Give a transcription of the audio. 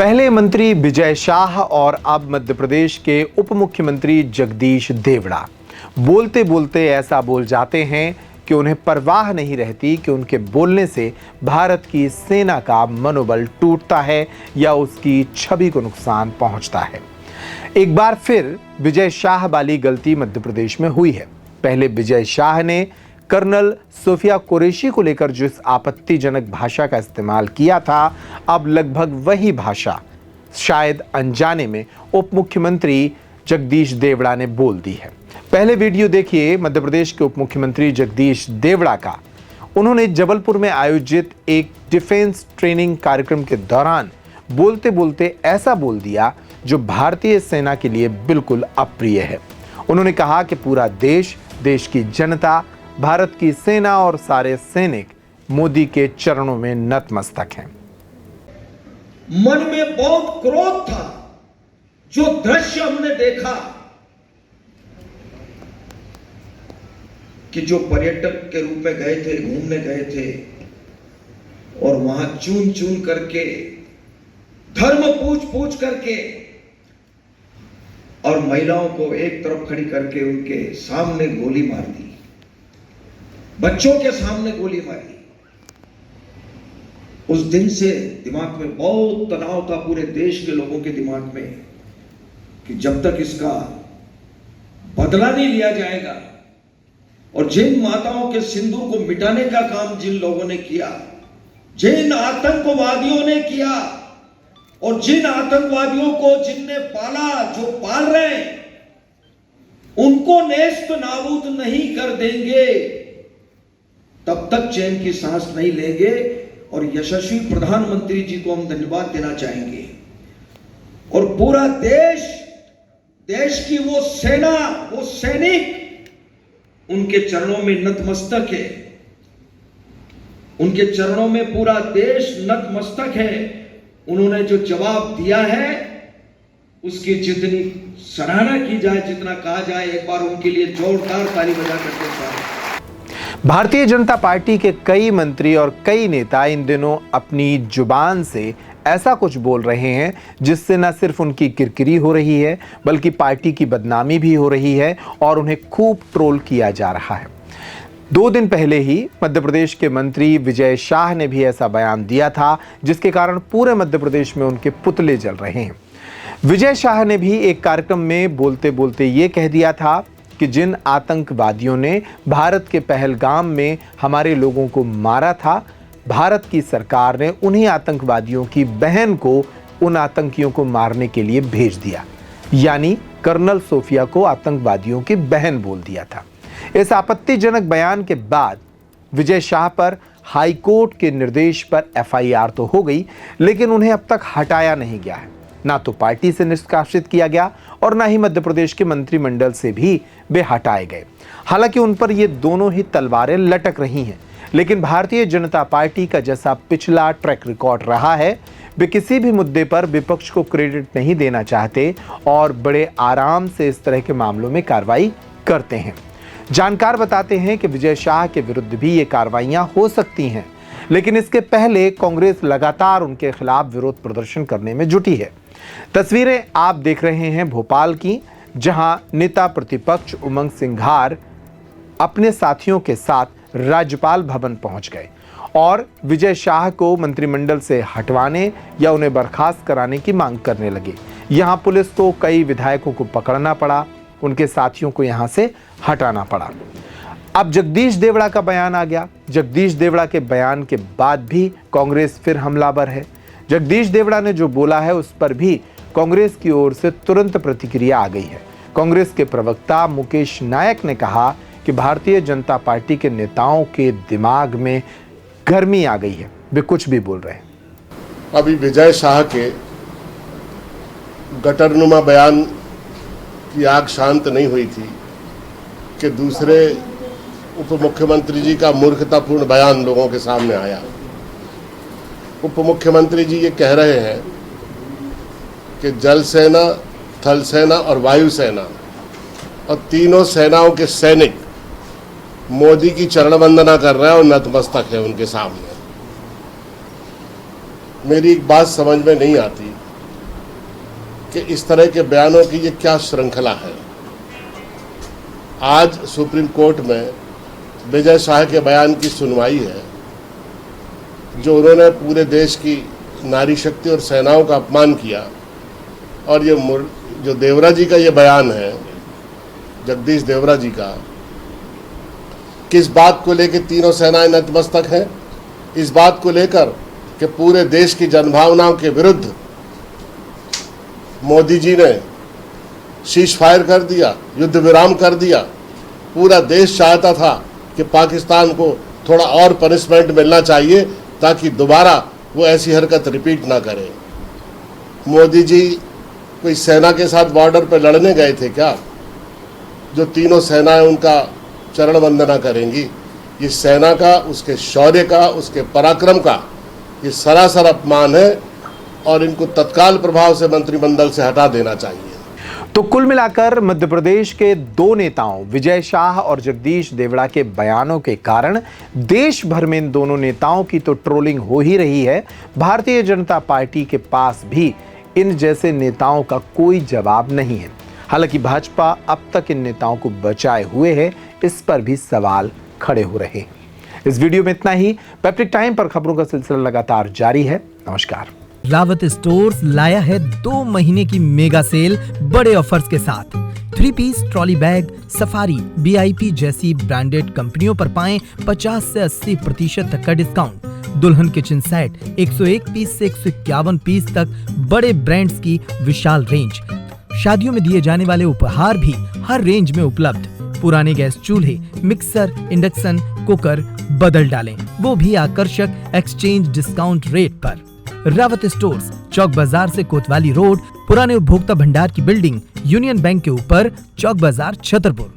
पहले मंत्री विजय शाह और अब मध्य प्रदेश के उप मुख्यमंत्री जगदीश देवड़ा बोलते बोलते ऐसा बोल जाते हैं कि उन्हें परवाह नहीं रहती कि उनके बोलने से भारत की सेना का मनोबल टूटता है या उसकी छवि को नुकसान पहुंचता है। एक बार फिर विजय शाह वाली गलती मध्य प्रदेश में हुई है। पहले विजय शाह ने कर्नल सोफिया कुरैशी को लेकर जिस आपत्तिजनक भाषा का इस्तेमाल किया था, अब लगभग वही भाषा शायद अनजाने में उप मुख्यमंत्री जगदीश देवड़ा ने बोल दी है। पहले वीडियो देखिए मध्य प्रदेश के उप मुख्यमंत्री जगदीश देवड़ा का। उन्होंने जबलपुर में आयोजित एक डिफेंस ट्रेनिंग कार्यक्रम के दौरान बोलते बोलते ऐसा बोल दिया जो भारतीय सेना के लिए बिल्कुल अप्रिय है। उन्होंने कहा कि पूरा देश, देश की जनता, भारत की सेना और सारे सैनिक मोदी के चरणों में नतमस्तक हैं। मन में बहुत क्रोध था। जो दृश्य हमने देखा कि जो पर्यटक के रूप में गए थे, घूमने गए थे और वहां चून चून करके, धर्म पूछ पूछ करके और महिलाओं को एक तरफ खड़ी करके उनके सामने गोली मार दी, बच्चों के सामने गोली मारी। उस दिन से दिमाग में बहुत तनाव था, पूरे देश के लोगों के दिमाग में, कि जब तक इसका बदला नहीं लिया जाएगा और जिन माताओं के सिंदूर को मिटाने का काम जिन लोगों ने किया, जिन आतंकवादियों ने किया और जिन आतंकवादियों को जिनने पाला, जो पाल रहे हैं, उनको नेस्त नाबूद नहीं कर देंगे तब तक चैन की सांस नहीं लेंगे। और यशस्वी प्रधानमंत्री जी को हम धन्यवाद देना चाहेंगे। और पूरा देश, देश की वो सेना, वो सैनिक उनके चरणों में नतमस्तक है। उनके चरणों में पूरा देश नतमस्तक है। उन्होंने जो जवाब दिया है उसकी जितनी सराहना की जाए, जितना कहा जाए, एक बार उनके लिए जोरदार ताली बजा करके स्वागत। भारतीय जनता पार्टी के कई मंत्री और कई नेता इन दिनों अपनी जुबान से ऐसा कुछ बोल रहे हैं जिससे न सिर्फ उनकी किरकिरी हो रही है बल्कि पार्टी की बदनामी भी हो रही है और उन्हें खूब ट्रोल किया जा रहा है। 2 दिन पहले ही मध्य प्रदेश के मंत्री विजय शाह ने भी ऐसा बयान दिया था जिसके कारण पूरे मध्य प्रदेश में उनके पुतले जल रहे हैं। विजय शाह ने भी एक कार्यक्रम में बोलते बोलते ये कह दिया था कि जिन आतंकवादियों ने भारत के पहलगाम में हमारे लोगों को मारा था, भारत की सरकार ने उन्हीं आतंकवादियों की बहन को उन आतंकियों को मारने के लिए भेज दिया, यानी कर्नल सोफिया को आतंकवादियों की बहन बोल दिया था। इस आपत्तिजनक बयान के बाद विजय शाह पर हाई कोर्ट के निर्देश पर एफआईआर तो हो गई, लेकिन उन्हें अब तक हटाया नहीं गया है। ना तो पार्टी से निष्कासित किया गया और ना ही मध्य प्रदेश के मंत्रिमंडल से भी वे हटाए गए। हालांकि उन पर ये दोनों ही तलवारें लटक रही हैं, लेकिन भारतीय जनता पार्टी का जैसा पिछला ट्रैक रिकॉर्ड रहा है, वे किसी भी मुद्दे पर विपक्ष को क्रेडिट नहीं देना चाहते और बड़े आराम से इस तरह के मामलों में कार्रवाई करते हैं। जानकार बताते हैं कि विजय शाह के विरुद्ध भी ये कार्रवाइयां हो सकती हैं, लेकिन इसके पहले कांग्रेस लगातार उनके खिलाफ विरोध प्रदर्शन करने में जुटी है। तस्वीरें आप देख रहे हैं भोपाल की, जहां नेता प्रतिपक्ष उमंग सिंघार अपने साथियों के साथ राज्यपाल भवन पहुंच गए और विजय शाह को मंत्रिमंडल से हटवाने या उन्हें बर्खास्त कराने की मांग करने लगे। यहां पुलिस को कई विधायकों को पकड़ना पड़ा, उनके साथियों को यहां से हटाना पड़ा। अब जगदीश देवड़ा का बयान आ गया। जगदीश देवड़ा के बयान के बाद भी कांग्रेस फिर हमलावर है। जगदीश देवड़ा ने जो बोला है उस पर भी कांग्रेस की ओर से तुरंत प्रतिक्रिया आ गई है। कांग्रेस के प्रवक्ता मुकेश नायक ने कहा कि भारतीय जनता पार्टी के नेताओं के दिमाग में गर्मी आ गई है, वे कुछ भी बोल रहे हैं। अभी विजय शाह के गटरनुमा बयान की आग शांत नहीं हुई थी कि दूसरे उप मुख्यमंत्री जी का मूर्खतापूर्ण बयान लोगों के सामने आया। उप मुख्यमंत्री जी ये कह रहे हैं कि जल सेना, थल सेना और वायु सेना और तीनों सेनाओं के सैनिक मोदी की चरण वंदना कर रहे हैं और नतमस्तक है उनके सामने। मेरी एक बात समझ में नहीं आती कि इस तरह के बयानों की ये क्या श्रृंखला है। आज सुप्रीम कोर्ट में विजय शाह के बयान की सुनवाई है, जो उन्होंने पूरे देश की नारी शक्ति और सेनाओं का अपमान किया। और ये जो देवरा जी का ये बयान है, जगदीश देवरा जी का, किस बात को लेकर तीनों सेनाएं नतमस्तक हैं? इस बात को लेकर कि पूरे देश की जनभावनाओं के विरुद्ध मोदी जी ने शीश फायर कर दिया, युद्ध विराम कर दिया। पूरा देश चाहता था कि पाकिस्तान को थोड़ा और पनिशमेंट मिलना चाहिए ताकि दोबारा वो ऐसी हरकत रिपीट ना करे। मोदी जी कोई सेना के साथ बॉर्डर पर लड़ने गए थे क्या? जो तीनों सेनाएं उनका चरण वंदना करेंगी, ये सेना का, उसके शौर्य का, उसके पराक्रम का ये सरासर अपमान है और इनको तत्काल प्रभाव से मंत्रिमंडल से हटा देना चाहिए। तो कुल मिलाकर मध्य प्रदेश के दो नेताओं विजय शाह और जगदीश देवड़ा के बयानों के कारण देश भर में इन दोनों नेताओं की तो ट्रोलिंग हो ही रही है। भारतीय जनता पार्टी के पास भी इन जैसे नेताओं का कोई जवाब नहीं है। हालांकि भाजपा अब तक इन नेताओं को बचाए हुए है, इस पर भी सवाल खड़े हो रहे हैं। इस वीडियो में इतना ही। पैप्टिक टाइम पर खबरों का सिलसिला लगातार जारी है। नमस्कार। रावत स्टोर्स लाया है 2 महीने की मेगा सेल बड़े ऑफर्स के साथ। 3 piece trolley bag, Safari, VIP जैसी ब्रांडेड कंपनियों पर पाएं 50 से 80% तक का डिस्काउंट। दुल्हन किचन सेट 101 पीस से 151 पीस तक बड़े ब्रांड्स की विशाल रेंज। शादियों में दिए जाने वाले उपहार भी हर रेंज में उपलब्ध। पुराने गैस चूल्हे, मिक्सर, इंडक्शन कुकर बदल डालें, वो भी आकर्षक एक्सचेंज डिस्काउंट रेट पर। रावत स्टोर्स, चौक बाजार से कोतवाली रोड, पुराने उपभोक्ता भंडार की बिल्डिंग, यूनियन बैंक के ऊपर, चौक बाजार, छतरपुर।